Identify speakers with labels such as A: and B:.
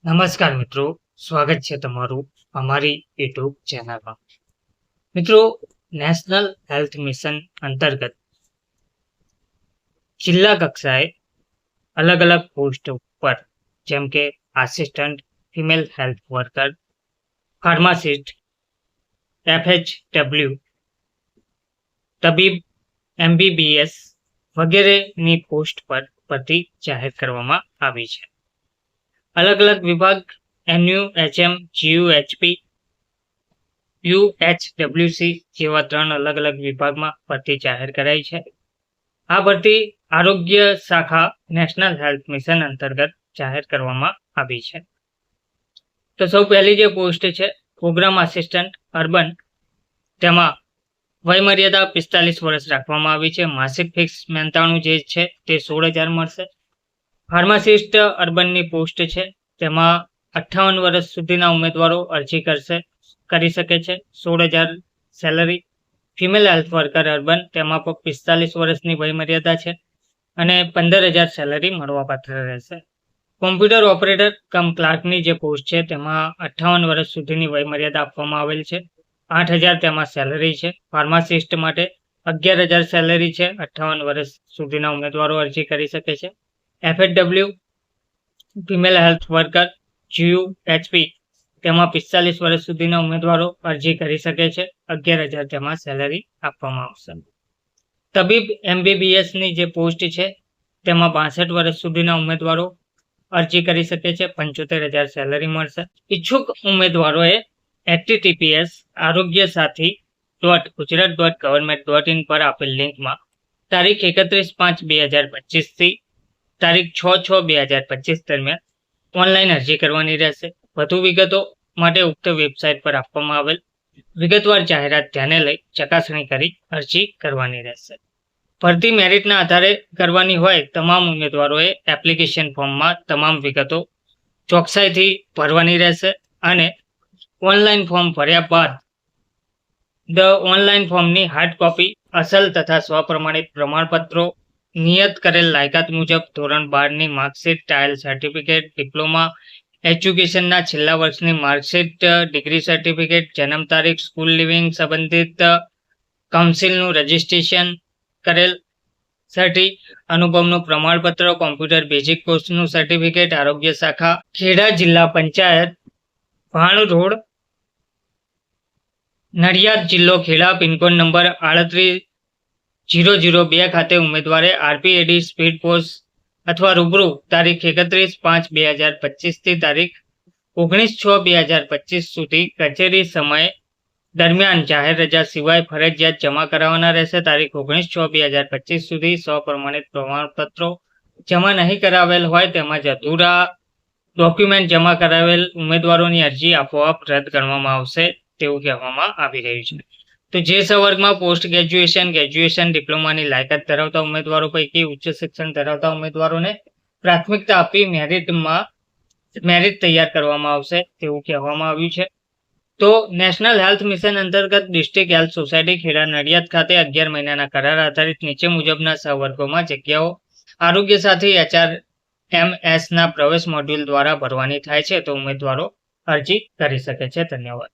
A: નમસ્કાર મિત્રો, સ્વાગત છે તમારું અમારી યુટ્યુબ ચેનલમાં. મિત્રો, નેશનલ હેલ્થ મિશન અંતર્ગત જિલ્લા કક્ષાએ અલગ અલગ પોસ્ટ ઉપર જેમ કે assistant, female health worker, pharmacist, FHW, તબીબ, MBBS વગેરેની પોસ્ટ પર ભરતી જાહેર કરવામાં આવી છે. અલગ અલગ વિભાગ NUHM, GUHP, UHWC જેવા 3 અલગ અલગ વિભાગમાં ભરતી જાહેર કરાઈ છે. આ ભરતી આરોગ્ય શાખા નેશનલ હેલ્થ મિશન અંતર્ગત જાહેર કરવામાં આવી છે. તો સૌ પહેલી જે પોસ્ટ છે પ્રોગ્રામ આસિસ્ટન્ટ અર્બન, તેમાં વયમર્યાદા 45 વર્ષ રાખવામાં આવી છે. માસિક ફિક્સ મહેનતાણું જે છે તે 16,000 મળશે. ફાર્માસિસ્ટ અર્બનની પોસ્ટ છે, તેમાં 58 વર્ષ સુધીના ઉમેદવારો અરજી કરી શકે છે. 16,000 salary. Female health worker urban, તેમાં 45 વર્ષની વયમર્યાદા છે અને 15,000 સેલરી મળવાપાત્ર રહેશે. કોમ્પ્યુટર ઓપરેટર કમ ક્લાર્કની જે પોસ્ટ છે તેમાં 58 વર્ષ સુધીની વયમર્યાદા આપવામાં આવેલ છે. 8,000 તેમાં સેલરી છે. ફાર્માસિસ્ટ માટે 11,000 સેલરી છે. 58 વર્ષ સુધીના ઉમેદવારો અરજી કરી શકે છે. FHW female health worker GUHP, તેમાં 45 વર્ષ સુધીના ઉમેદવારો અરજી કરી શકે છે. 11,000 તેમાં સેલરી આપવામાં આવશે. તબીબ MBBS ની જે પોસ્ટ છે તેમાં 62 વર્ષ સુધીના ઉમેદવારો અરજી કરી શકે છે. 75,000 સેલરી મળશે. ઈચ્છુક ઉમેદવારોએ https://arogyasathi.gujarat.government.in પર આપેલ લિંકમાં તારીખ 31/5/2025 થી તારીખ 6/6/2025 દરમિયાન ઓનલાઈન અરજી કરવાની રહેશે. વધુ વિગતો માટે ઉક્ત વેબસાઇટ પર આપવામાં આવેલ વિગતવાર જાહેરાત ધ્યાને લઈ ચકાસણી કરી અરજી કરવાની રહેશે. ભરતી મેરિટના આધારે કરવાની હોય તમામ ઉમેદવારોએ એપ્લિકેશન ફોર્મમાં તમામ વિગતો ચોકસાઈથી ભરવાની રહેશે અને ઓનલાઈન ફોર્મ ભર્યા બાદ ઓનલાઈન ફોર્મની હાર્ડ કોપી, અસલ તથા સ્વપ્રમાણિત પ્રમાણપત્રો, નિયત કરેલ લાયકાત મુજબ ધોરણ 12ની માર્કશીટ, ટાયલ સર્ટિફિકેટ, ડિપ્લોમા એજ્યુકેશનના છેલ્લા વર્ષની માર્કશીટ, ડિગ્રી સર્ટિફિકેટ, જન્મ તારીખ, સ્કૂલ લિવિંગ સંબંધિત કાઉન્સિલનું રજિસ્ટ્રેશન કરેલ સર્ટી, અનુભવનું પ્રમાણપત્ર, કોમ્પ્યુટર બેઝિક કોર્સનું સર્ટિફિકેટ, આરોગ્ય શાખા ખેડા, જિલ્લા પંચાયત ભાણ રોડ, નડિયાદ, જિલ્લો ખેડા, પિનકોડ નંબર 38,002 ખાતે ઉમેદવારે RPAD સ્પીડ પોસ્ટ અથવા રૂબરૂ તારીખ 31/5/2025 થી તારીખ 19/6/2025 સુધી કચેરી સમય દરમિયાન જાહેર રજા સિવાય ફરજિયાત જમા કરાવવાના રહેશે. તારીખ 19/6/2025 સુધી સ્વપ્રમાણિત પ્રમાણપત્રો જમા નહીં કરાવેલ હોય તેમજ અધૂરા ડોક્યુમેન્ટ જમા કરાવેલ ઉમેદવારોની અરજી આપોઆપ રદ કરવામાં આવશે તેવું કહેવામાં આવી રહ્યું છે. તો જે સંવર્ગમાં પોસ્ટ ગ્રેજ્યુએશન, ડિપ્લોમાની લાયકાત ધરાવતા ઉમેદવારો પૈકી ઉચ્ચ શિક્ષણ ધરાવતા ઉમેદવારોને પ્રાથમિકતા આપી મેરિટ તૈયાર કરવામાં આવશે તેવું કહેવામાં આવ્યું છે. તો નેશનલ હેલ્થ મિશન અંતર્ગત district health society Kheda Nadiad ખાતે 11 મહિનાના કરાર આધારિત નીચે મુજબના સંવર્ગોમાં જગ્યાઓ આરોગ્ય સાથી HRMS ના પ્રવેશ મોડ્યુલ દ્વારા ભરવાની થાય છે. તો ઉમેદવારો અરજી કરી શકે છે. ધન્યવાદ.